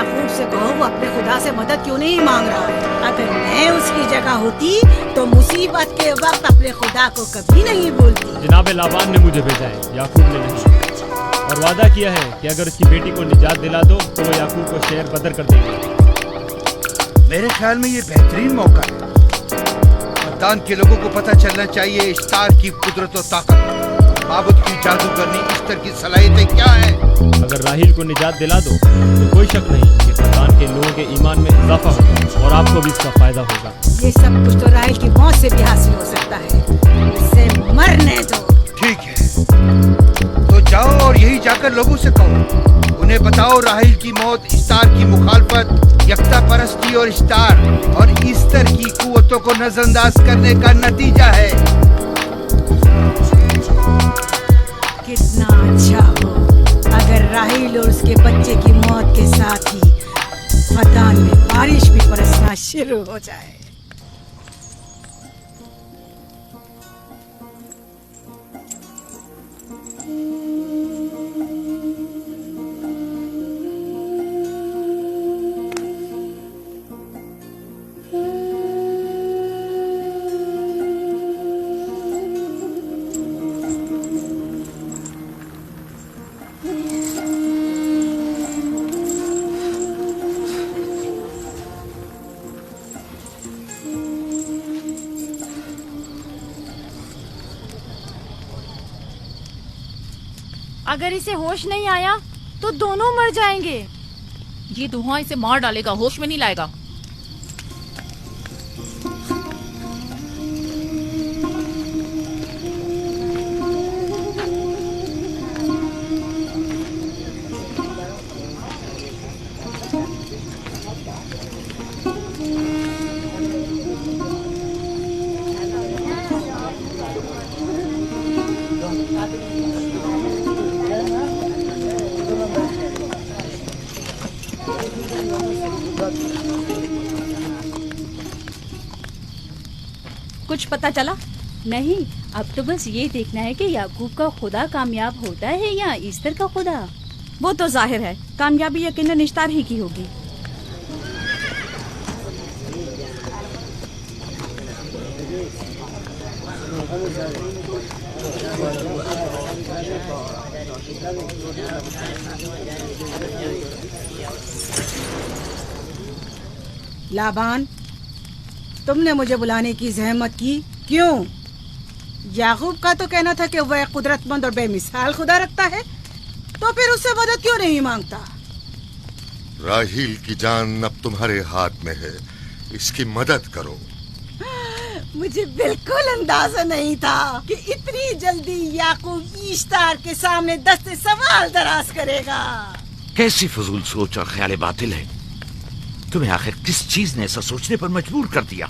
याकूब से कहो वो अपने खुदा से मदद क्यों नहीं मांग रहा है। अगर मैं उसकी जगह होती तो मुसीबत के वक्त अपने खुदा को कभी नहीं भूलती। जनाब लाबान ने मुझे भेजा है, याकूब ने नहीं, और वादा किया है कि अगर उसकी बेटी को निजात दिला दो तो वो याकूब को शहर बदर कर देंगे। मेरे ख्याल में ये बेहतरीन मौका है। फद्दान के लोगों को पता चलना चाहिए इश्तार की कुदरत और ताकत, माबुद की जादूगरनी इश्तार की सलाहियतें क्या है। अगर राहील को निजात दिला दो तो कोई शक नहीं कि फद्दान के लोगों के ईमान में इजाफा होगा और आपको भी इसका फायदा होगा। ये सब कुछ तो राहील की मौत से भी हासिल हो सकता है, इसे मरने दो। ठीक है, तो जाओ और यही जाकर लोगों से कहो, उन्हें बताओ राहील की मौत इश्तार की मुखालफत, यकता परस्ती और इश्तार और ईस्टर की कुव्वतों को नजरअंदाज करने का नतीजा है। कितना अच्छा हो अगर राहील और उसके बच्चे की मौत के साथ ही फद्दान में बारिश भी बरसना शुरू हो जाए। अगर इसे होश नहीं आया तो दोनों मर जाएंगे। ये धुआं इसे मार डालेगा, होश में नहीं लाएगा। कुछ पता चला? नहीं, अब तो बस ये देखना है कि याकूब का खुदा कामयाब होता है या ईस्टर का खुदा। वो तो जाहिर है कामयाबी यकीनन इश्तार ही की होगी। लाबान, तुमने मुझे बुलाने की जहमत की क्यों? याकूब का तो कहना था कि वह एक कुदरतमंद और बेमिसाल खुदा रखता है, तो फिर उससे मदद क्यों नहीं मांगता? राहील की जान अब तुम्हारे हाथ में है, इसकी मदद करो। मुझे बिल्कुल अंदाजा नहीं था कि इतनी जल्दी याकूब ईश्तार के सामने दस्ते सवाल दराज करेगा। कैसी फजूल सोच और ख्याल बातिल है। तुम्हें आखिर किस चीज ने ऐसा सोचने पर मजबूर कर दिया?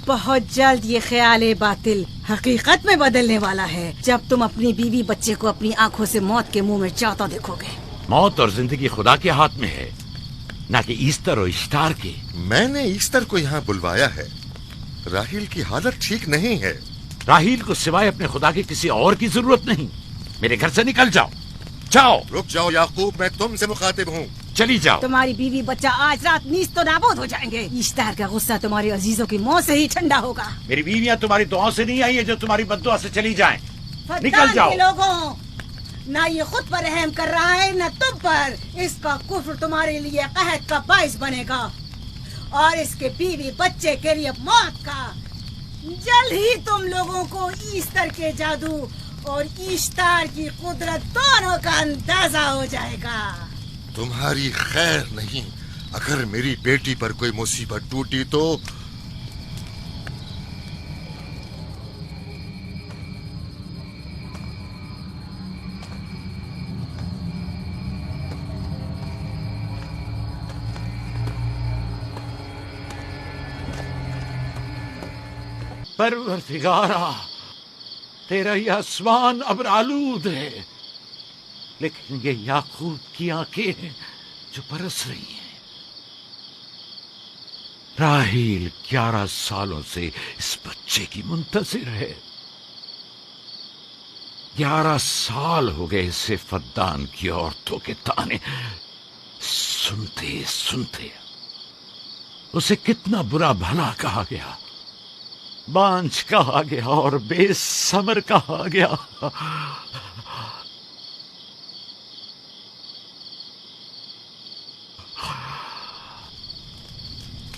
बहुत जल्द ये ख्याल बातिल हकीकत में बदलने वाला है, जब तुम अपनी बीवी बच्चे को अपनी आंखों से मौत के मुंह में जाता देखोगे। मौत और जिंदगी खुदा के हाथ में है, ना कि ईस्टर और इश्तार के। मैंने ईस्टर को यहाँ बुलवाया है। राहील की हालत ठीक नहीं है। राहील को सिवाय अपने खुदा के किसी और की जरूरत नहीं। मेरे घर से निकल जाओ। जाओ। रुक जाओ याकूब, मैं तुमसे मुखातिब हूँ। चली जाओ। तुम्हारी बीवी बच्चा आज रात नीस तो नाबूद हो जाएंगे। ईश्तार का गुस्सा तुम्हारे अजीजों की मौत से ही ठंडा होगा। मेरी बीवियाँ तुम्हारी दुआओं से नहीं आई है जो तुम्हारी बद्दुआ से चली जाएं। निकल जाओ। लोगों, ना ये खुद पर रहम कर रहा है न तुम पर। इसका कुफ्र तुम्हारे लिए कहत का बाइस बनेगा और इसके बीवी बच्चे के लिए मौत का। जल्द ही तुम लोगों को ईस्टर के जादू और ईश्तार की कुदरत दोनों का अंदाजा हो जाएगा। तुम्हारी खैर नहीं। अगर मेरी बेटी पर कोई मुसीबत टूटी तो परवरदिगारा, तेरा ये आसमान अब आलूद है, लेकिन ये याकूब की आंखें हैं जो बरस रही हैं। राहील 11 सालों से इस बच्चे की मुंतजिर है। 11 साल हो गए इसे फद्दान की औरतों के ताने सुनते सुनते उसे कितना बुरा भला कहा गया, बांझ कहा गया और बेसमर कहा गया।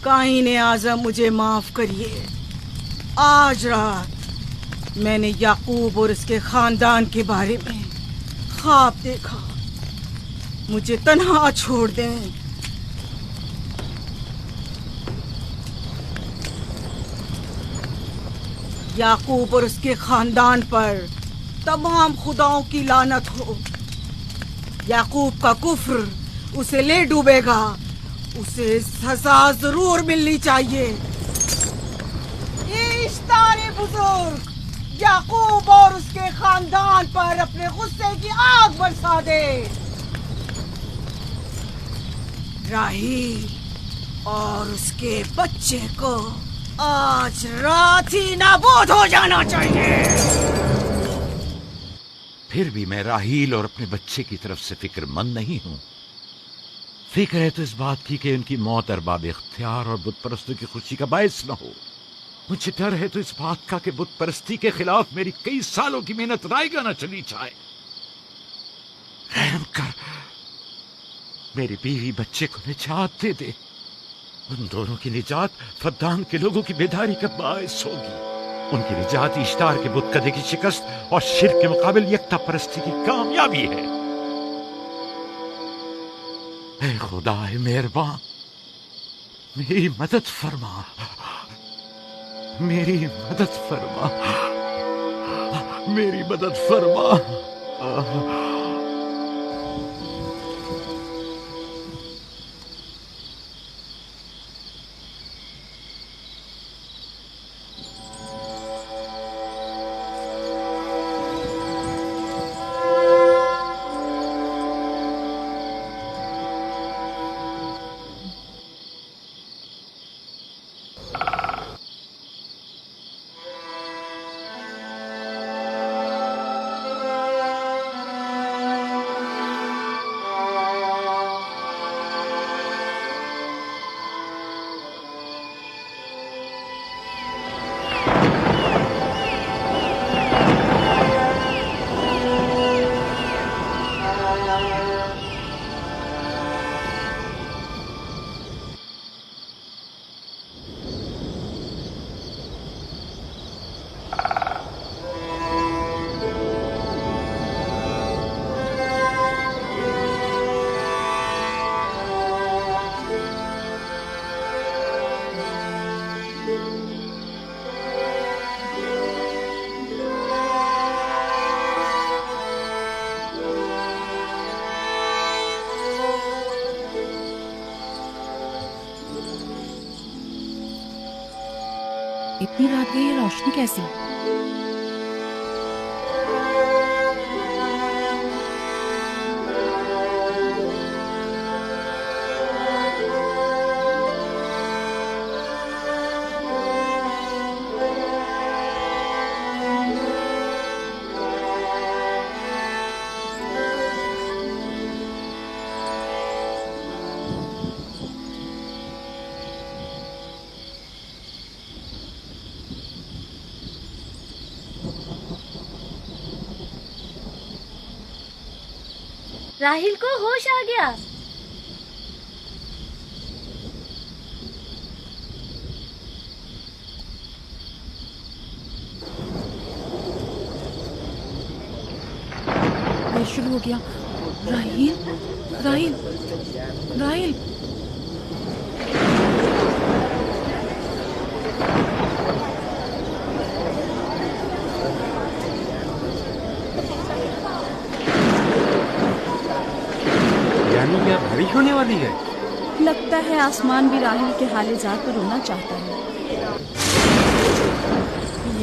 काईने आज़म मुझे माफ करिए। आज रात मैंने याकूब और उसके खानदान के बारे में ख्वाब देखा। मुझे तन्हा छोड़ दें। याकूब और उसके खानदान पर तमाम खुदाओं की लानत हो। याकूब का कुफ्र उसे ले डूबेगा। उसे सजा जरूर मिलनी चाहिए। इश्तारे बुजुर्ग याकूब और उसके खानदान पर अपने गुस्से की आग बरसा दे। राहील और उसके बच्चे को आज रात ही नाबूद हो जाना चाहिए। फिर भी मैं राहील और अपने बच्चे की तरफ से फिक्रमंद नहीं हूं। फिक्र है तो इस बात की कि उनकी मौत अरबाब इख्तियार और बुत परस्तों की खुशी का बायस न हो। मुझे डर है तो इस बात का कि बुत परस्ती के खिलाफ मेरी कई सालों की मेहनत रायगा न चली जाए। रहम कर मेरी बीवी बच्चे को निजात दे दे। उन दोनों की निजात फद्दान के लोगों की बेदारी का बायस होगी। उनकी निजात इश्तार के बुत कदे की शिकस्त और शिर्क के मुकाबिल यकता परस्ती की कामयाबी है। ऐ खुदा है मेहरबान, मेरी मदद फरमा, मेरी मदद फरमा, मेरी मदद फरमा। इतनी रात गई है, रोशनी कैसी? राहिल को होश आ गया। ये शुरू हो गया। राहिल, राहिल, राहिल। क्या बारिश होने वाली है? लगता है आसमान भी राहिल के हाल-ए-ज़ात पर रोना चाहता है।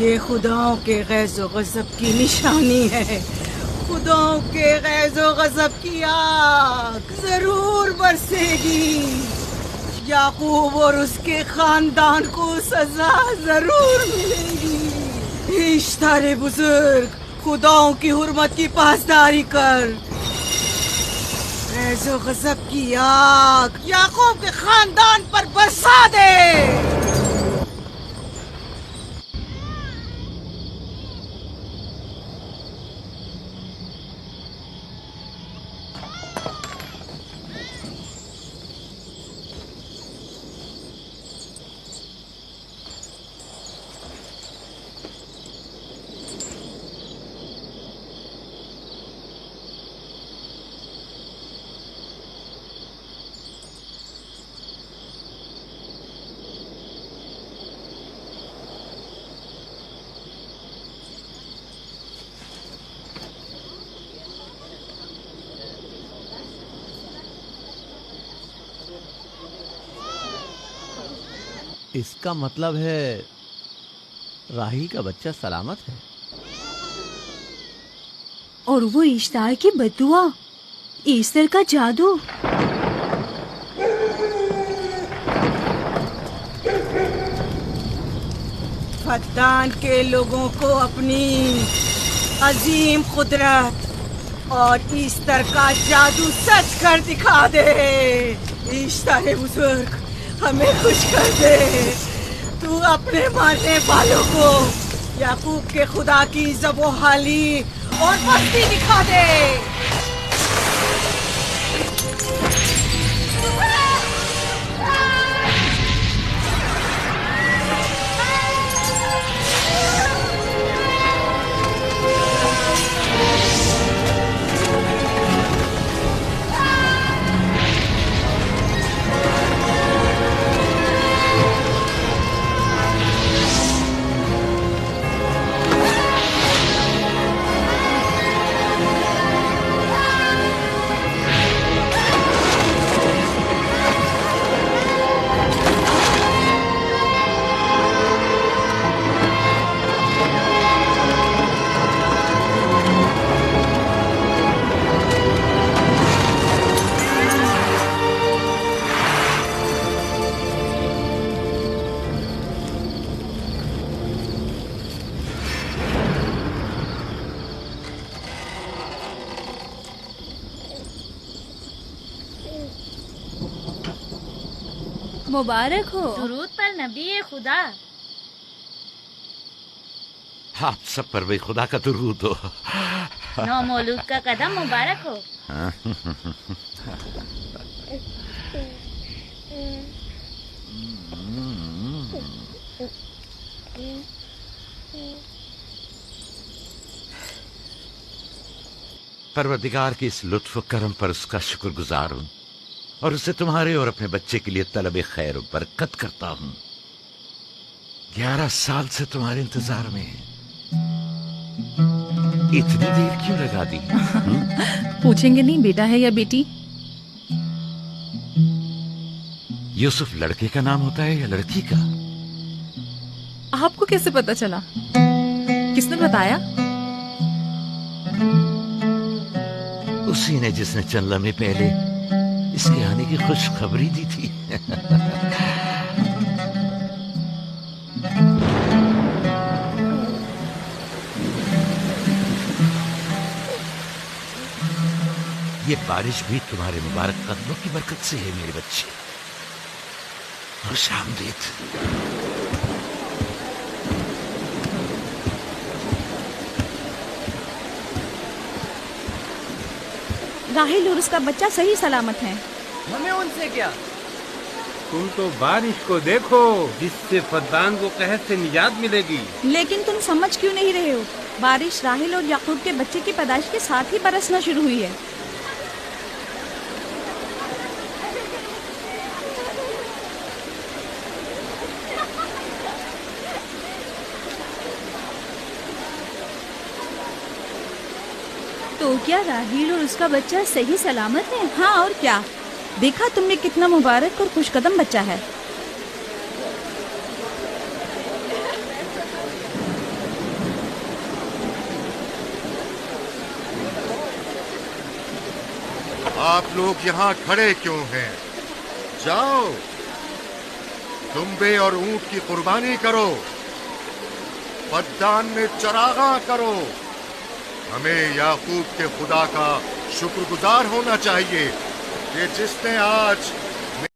ये खुदाओं के गैज़ो गज़ब की निशानी है। खुदाओं के गैज़ो गज़ब की आग जरूर बरसेगी। याकूब और उसके खानदान को सजा जरूर मिलेगी। इश्तारे बुजुर्ग खुदाओं की हुर्मत की पासदारी कर। फैज़ो गज़ब की आग याकूब के खानदान पर बरसा दे। इसका मतलब है राही का बच्चा सलामत है। और वो इश्तार की बद्दुआ, ईस्टर का जादू। फद्दान के लोगों को अपनी अजीम कुदरत और ईस्टर का जादू सच कर दिखा दे। ईस्टर बुजुर्ग, हमें खुश कर दे। तू अपने मारने वालों को याकूब के खुदा की ज़बोहाली और मस्ती दिखा दे। मुबारक हो। दुरूद पर नबी खुदा। आप सब पर भी खुदा का दुरूद हो। नौ मौलूद का कदम मुबारक हो। परवरदिगार की इस लुत्फ करम पर उसका शुक्रगुजार हूँ और उसे तुम्हारे और अपने बच्चे के लिए तलब खैर और बरकत करता हूँ। 11 साल से तुम्हारे इंतजार में है। इतनी देर क्यों लगा दी? पूछेंगे नहीं बेटा है या बेटी? यूसुफ लड़के का नाम होता है या लड़की का? आपको कैसे पता चला? किसने बताया? उसी ने जिसने चंद लम्हे पहले इसके आने की खुशखबरी दी थी। ये बारिश भी तुम्हारे मुबारक कदमों की बरकत से है मेरे बच्चे। खुश आमदीद। राहिल और उसका बच्चा सही सलामत हैं। हमें उनसे क्या? तुम तो बारिश को देखो जिससे फद्दान को कहर से निजात मिलेगी। लेकिन तुम समझ क्यों नहीं रहे हो? बारिश राहिल और याकूब के बच्चे की पैदाइश के साथ ही बरसना शुरू हुई है। तो क्या राहिल और उसका बच्चा सही सलामत है? हाँ और क्या। देखा तुमने कितना मुबारक और खुशकदम बच्चा है। आप लोग यहाँ खड़े क्यों हैं? जाओ, दुम्बे और ऊंट की कुर्बानी करो, फद्दान में चरागा करो। हमें याकूब के खुदा का शुक्रगुजार होना चाहिए कि जिसने आज